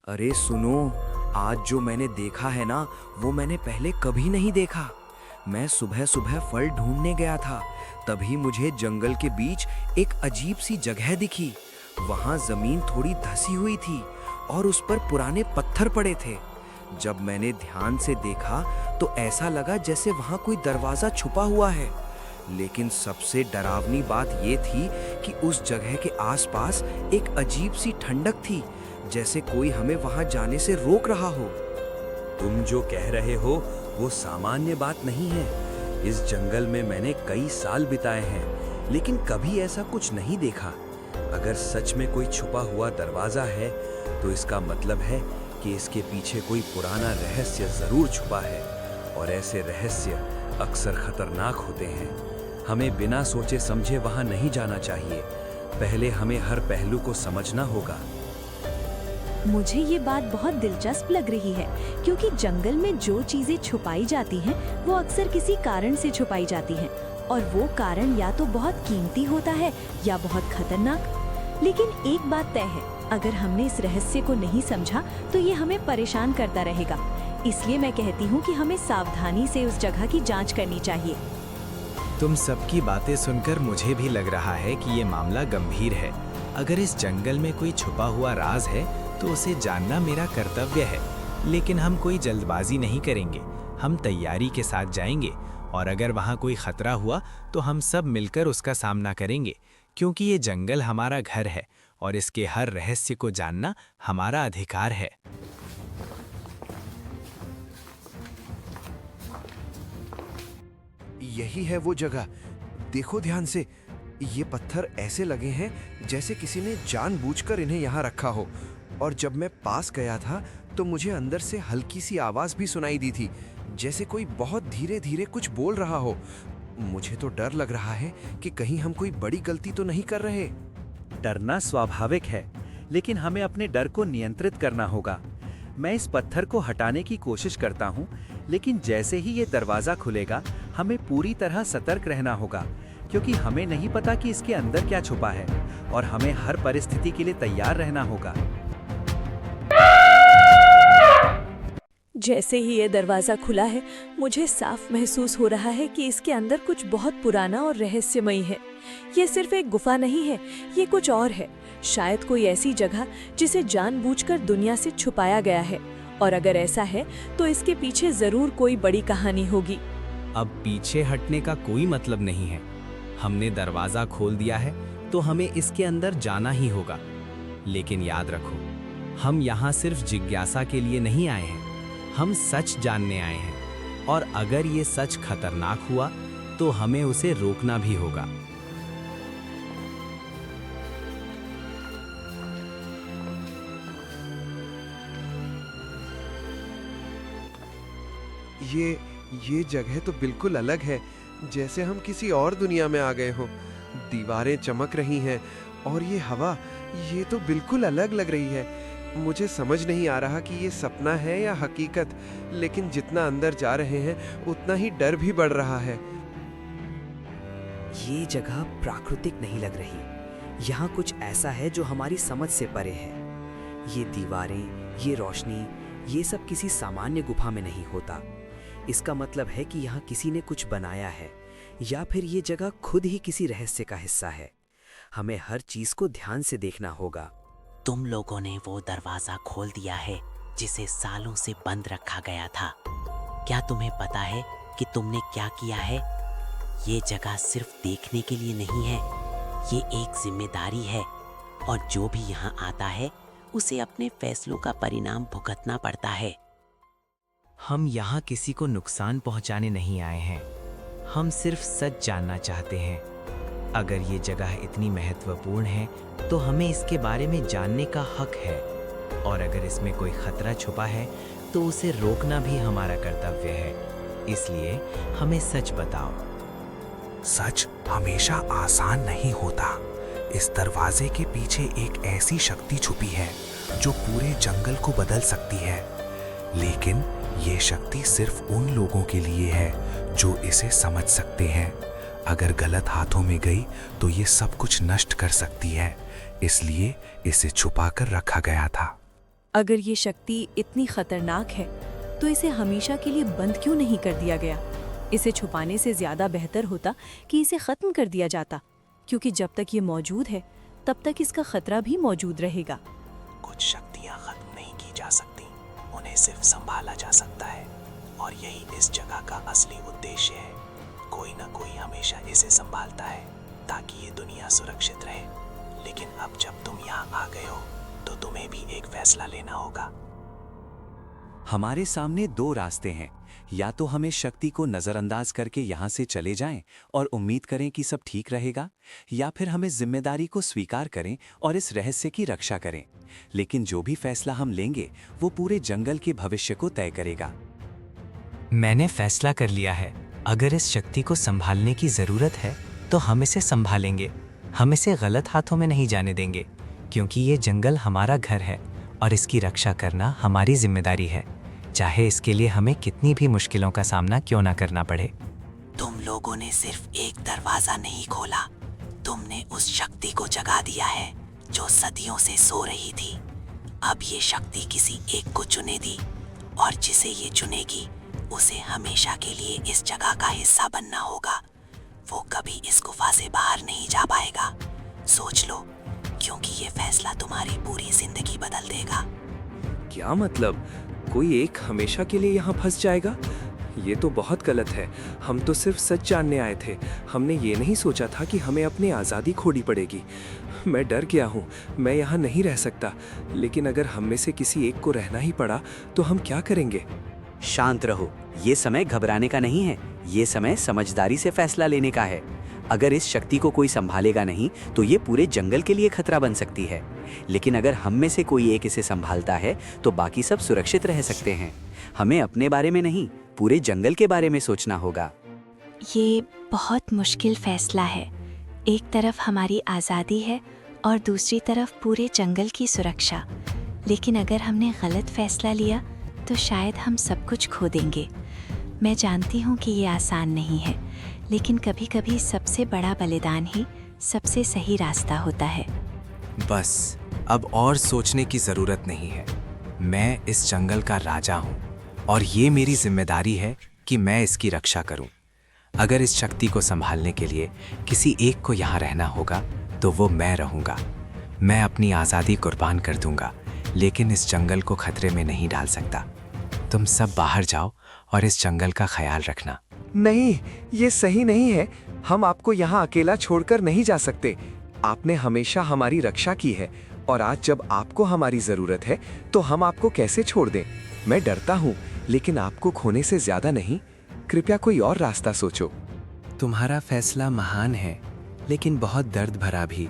अरे सुनो, आज जो मैंने देखा है ना, वो मैंने पहले कभी नहीं देखा। मैं सुबह सुबह फल ढूंढने गया था, तभी मुझे जंगल के बीच एक अजीब सी जगह दिखी। वहां जमीन थोड़ी धसी हुई थी और उस पर पुराने पत्थर पड़े थे। जब मैंने ध्यान से देखा तो ऐसा लगा जैसे वहां कोई दरवाजा छुपा हुआ है। लेकिन सबसे डरावनी बात ये थी कि उस जगह के आसपास एक अजीब सी ठंडक थी, जैसे कोई हमें वहां जाने से रोक रहा हो। तुम जो कह रहे हो वो सामान्य बात नहीं है। इस जंगल में मैंने कई साल बिताए हैं, लेकिन कभी ऐसा कुछ नहीं देखा। अगर सच में कोई छुपा हुआ दरवाजा है, तो इसका मतलब है कि इसके पीछे कोई पुराना रहस्य जरूर छुपा है, और ऐसे रहस्य अक्सर खतरनाक होते हैं। हमें बिना सोचे समझे वहां नहीं जाना चाहिए। पहले हमें हर पहलू को समझना होगा। मुझे ये बात बहुत दिलचस्प लग रही है, क्योंकि जंगल में जो चीजें छुपाई जाती हैं, वो अक्सर किसी कारण से छुपाई जाती हैं, और वो कारण या तो बहुत कीमती होता है या बहुत खतरनाक। लेकिन एक बात तय है, अगर हमने इस रहस्य को नहीं समझा तो ये हमें परेशान करता रहेगा। इसलिए मैं कहती हूँ कि हमें सावधानी से उस जगह की जांच करनी चाहिए। तुम सबकी बातें सुनकर मुझे भी लग रहा है कि ये मामला गंभीर है। अगर इस जंगल में कोई छुपा हुआ राज है तो उसे जानना मेरा कर्तव्य है। लेकिन हम कोई जल्दबाजी नहीं करेंगे, हम तैयारी के साथ जाएंगे, और अगर वहाँ कोई खतरा हुआ तो हम सब मिलकर उसका सामना करेंगे, क्योंकि ये जंगल हमारा घर है और इसके हर रहस्य को जानना हमारा अधिकार है। यही है वो जगह। देखो ध्यान से, ये पत्थर ऐसे लगे हैं जैसे किसी ने जानबूझकर इन्हें यहाँ रखा हो। और जब मैं पास गया था तो मुझे अंदर से हल्की सी आवाज़ भी सुनाई दी थी, जैसे कोई बहुत धीरे धीरे कुछ बोल रहा हो। मुझे तो डर लग रहा है कि कहीं हम कोई बड़ी गलती तो नहीं कर रहे। डरना स्वाभाविक है, लेकिन हमें अपने डर को नियंत्रित करना होगा। मैं इस पत्थर को हटाने की कोशिश करता हूँ, लेकिन जैसे ही ये दरवाज़ा खुलेगा, हमें पूरी तरह सतर्क रहना होगा, क्योंकि हमें नहीं पता कि इसके अंदर क्या छुपा है, और हमें हर परिस्थिति के लिए तैयार रहना होगा। जैसे ही ये दरवाजा खुला है, मुझे साफ महसूस हो रहा है कि इसके अंदर कुछ बहुत पुराना और रहस्यमयी है। ये सिर्फ एक गुफा नहीं है, ये कुछ और है। शायद कोई ऐसी जगह जिसे जानबूझकर दुनिया से छुपाया गया है, और अगर ऐसा है तो इसके पीछे जरूर कोई बड़ी कहानी होगी। अब पीछे हटने का कोई मतलब नहीं है। हमने दरवाजा खोल दिया है तो हमें इसके अंदर जाना ही होगा। लेकिन याद रखो, हम यहाँ सिर्फ जिज्ञासा के लिए नहीं आए हैं, हम सच जानने आए हैं। और अगर ये सच खतरनाक हुआ तो हमें उसे रोकना भी होगा। ये जगह तो बिल्कुल अलग है, जैसे हम किसी और दुनिया में आ गए हों। दीवारें चमक रही हैं और ये हवा, ये तो बिल्कुल अलग लग रही है। मुझे समझ नहीं आ रहा कि ये सपना है या हकीकत, लेकिन जितना अंदर जा रहे हैं उतना ही डर भी बढ़ रहा है। ये जगह प्राकृतिक नहीं लग रही। यहाँ कुछ ऐसा है जो हमारी समझ से परे है। ये दीवारें, ये रोशनी, ये सब किसी सामान्य गुफा में नहीं होता। इसका मतलब है कि यहाँ किसी ने कुछ बनाया है, या फिर ये जगह खुद ही किसी रहस्य का हिस्सा है। हमें हर चीज को ध्यान से देखना होगा। तुम लोगों ने वो दरवाजा खोल दिया है जिसे सालों से बंद रखा गया था। क्या तुम्हें पता है कि तुमने क्या किया है? ये जगह सिर्फ देखने के लिए नहीं है, ये एक जिम्मेदारी है, और जो भी यहाँ आता है उसे अपने फैसलों का परिणाम भुगतना पड़ता है। हम यहाँ किसी को नुकसान पहुँचाने नहीं आए हैं, हम सिर्फ सच जानना चाहते हैं। अगर ये जगह इतनी महत्वपूर्ण है तो हमें इसके बारे में जानने का हक है, और अगर इसमें कोई खतरा छुपा है तो उसे रोकना भी हमारा कर्तव्य है। इसलिए हमें सच बताओ। सच हमेशा आसान नहीं होता। इस दरवाजे के पीछे एक ऐसी शक्ति छुपी है जो पूरे जंगल को बदल सकती है, लेकिन ये शक्ति सिर्फ उन लोगों के लिए है जो इसे समझ सकते हैं। अगर गलत हाथों में गई तो ये सब कुछ नष्ट कर सकती है, इसलिए इसे छुपा कर रखा गया था। अगर ये शक्ति इतनी खतरनाक है तो इसे हमेशा के लिए बंद क्यों नहीं कर दिया गया? इसे छुपाने से ज्यादा बेहतर होता कि इसे खत्म कर दिया जाता, क्योंकि जब तक ये मौजूद है तब तक इसका खतरा भी मौजूद रहेगा। कुछ शक्तियां खत्म नहीं की जा सकती, उन्हें सिर्फ संभाला जा सकता है, और यही इस जगह का असली उद्देश्य है। कोई ना कोई हमेशा इसे संभालता है ताकि ये दुनिया सुरक्षित रहे। लेकिन अब जब तुम यहाँ आ गए हो तो तुम्हें भी एक फैसला लेना होगा। हमारे सामने दो रास्ते हैं, या तो हम इस शक्ति को नजरअंदाज करके यहाँ से चले जाएं और उम्मीद करें कि सब ठीक रहेगा, या फिर हम इस जिम्मेदारी को स्वीकार करें और इस रहस्य की रक्षा करें। लेकिन जो भी फैसला हम लेंगे वो पूरे जंगल के भविष्य को तय करेगा। मैंने फैसला कर लिया है, अगर इस शक्ति को संभालने की जरूरत है तो हम इसे संभालेंगे। हम इसे गलत हाथों में नहीं जाने देंगे, क्योंकि ये जंगल हमारा घर है और इसकी रक्षा करना हमारी जिम्मेदारी है, चाहे इसके लिए हमें कितनी भी मुश्किलों का सामना क्यों ना करना पड़े। तुम लोगों ने सिर्फ एक दरवाजा नहीं खोला, तुमने उस शक्ति को जगा दिया है जो सदियों से सो रही थी। अब ये शक्ति किसी एक को चुनेगी, और जिसे ये चुनेगी उसे हमेशा के लिए इस जगह का हिस्सा बनना होगा। वो कभी इस गुफा से बाहर नहीं जा पाएगा। सोच लो, क्योंकि ये फैसला तुम्हारी पूरी जिंदगी बदल देगा। क्या मतलब? कोई एक हमेशा के लिए यहाँ फंस जाएगा? ये तो बहुत गलत है। हम तो सिर्फ सच जानने आए थे। हमने ये नहीं सोचा था कि हमें अपनी आज़ादी खोनी पड़ेगी। मैं डर गया हूँ, मैं यहाँ नहीं रह सकता। लेकिन अगर हम में से किसी एक को रहना ही पड़ा तो हम क्या करेंगे? शांत रहो, ये समय घबराने का नहीं है, ये समय समझदारी से फैसला लेने का है। अगर इस शक्ति को कोई संभालेगा नहीं तो ये पूरे जंगल के लिए खतरा बन सकती है, लेकिन अगर हम में से कोई एक इसे संभालता है तो बाकी सब सुरक्षित रह सकते हैं। हमें अपने बारे में नहीं, पूरे जंगल के बारे में सोचना होगा। ये बहुत मुश्किल फैसला है। एक तरफ हमारी आज़ादी है और दूसरी तरफ पूरे जंगल की सुरक्षा। लेकिन अगर हमने गलत फैसला लिया तो शायद हम सब कुछ खो देंगे। मैं जानती हूँ कि ये आसान नहीं है, लेकिन कभी कभी सबसे बड़ा बलिदान ही सबसे सही रास्ता होता है। बस अब और सोचने की जरूरत नहीं है। मैं इस जंगल का राजा हूँ और ये मेरी जिम्मेदारी है कि मैं इसकी रक्षा करूँ। अगर इस शक्ति को संभालने के लिए किसी एक को यहाँ रहना होगा तो वो मैं रहूँगा। मैं अपनी आज़ादी कुर्बान कर दूंगा, लेकिन इस जंगल को खतरे में नहीं डाल सकता। तुम सब बाहर जाओ और इस जंगल का ख्याल रखना। नहीं, ये सही नहीं है। हम आपको यहाँ अकेला छोड़कर नहीं जा सकते। आपने हमेशा हमारी रक्षा की है, और आज जब आपको हमारी जरूरत है तो हम आपको कैसे छोड़ दें? मैं डरता हूँ, लेकिन आपको खोने से ज्यादा नहीं। कृपया कोई और रास्ता सोचो। तुम्हारा फैसला महान है, लेकिन बहुत दर्द भरा भी।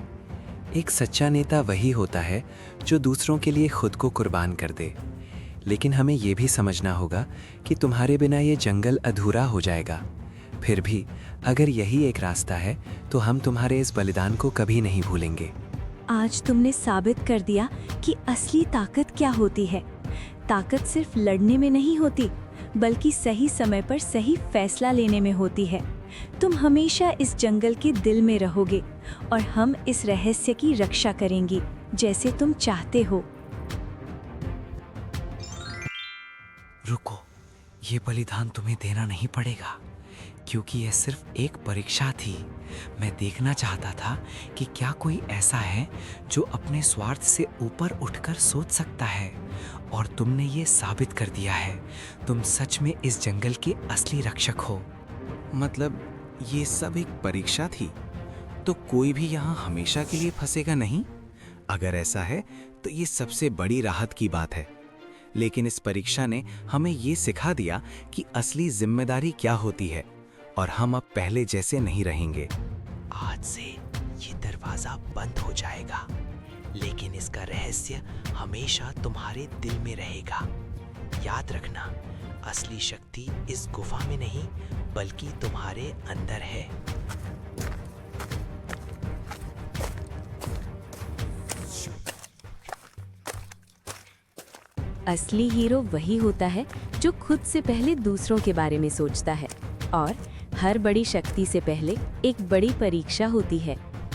एक सच्चा नेता वही होता है जो दूसरों के लिए खुद को कुर्बान कर दे। लेकिन हमें ये भी समझना होगा कि तुम्हारे बिना ये जंगल अधूरा हो जाएगा। फिर भी अगर यही एक रास्ता है तो हम तुम्हारे इस बलिदान को कभी नहीं भूलेंगे। आज तुमने साबित कर दिया कि असली ताकत क्या होती है। ताकत सिर्फ लड़ने में नहीं होती, बल्कि सही समय पर सही फैसला लेने में होती है। तुम हमेशा इस जंगल के दिल में रहोगे और हम इस रहस्य की रक्षा करेंगी जैसे तुम चाहते हो। रुको, ये बलिदान तुम्हें देना नहीं पड़ेगा, क्योंकि यह सिर्फ एक परीक्षा थी। मैं देखना चाहता था कि क्या कोई ऐसा है जो अपने स्वार्थ से ऊपर उठकर सोच सकता है, और तुमने ये साबित कर दिया है। तुम सच में इस जंगल के असली रक्षक हो। मतलब ये सब एक परीक्षा थी, तो कोई भी यहाँ हमेशा के लिए फंसेगा नहीं? अगर ऐसा है तो ये सबसे बड़ी राहत की बात है। लेकिन इस परीक्षा ने हमें ये सिखा दिया कि असली जिम्मेदारी क्या होती है, और हम अब पहले जैसे नहीं रहेंगे। आज से ये दरवाजा बंद हो जाएगा, लेकिन इसका रहस्य हमेशा तुम्हारे दिल में रहेगा। याद रखना, असली शक्ति इस गुफा में नहीं बल्कि तुम्हारे अंदर है। असली हीरो वही होता है जो खुद से पहले दूसरों के बारे में सोचता है, और हर बड़ी शक्ति से पहले एक बड़ी परीक्षा होती है।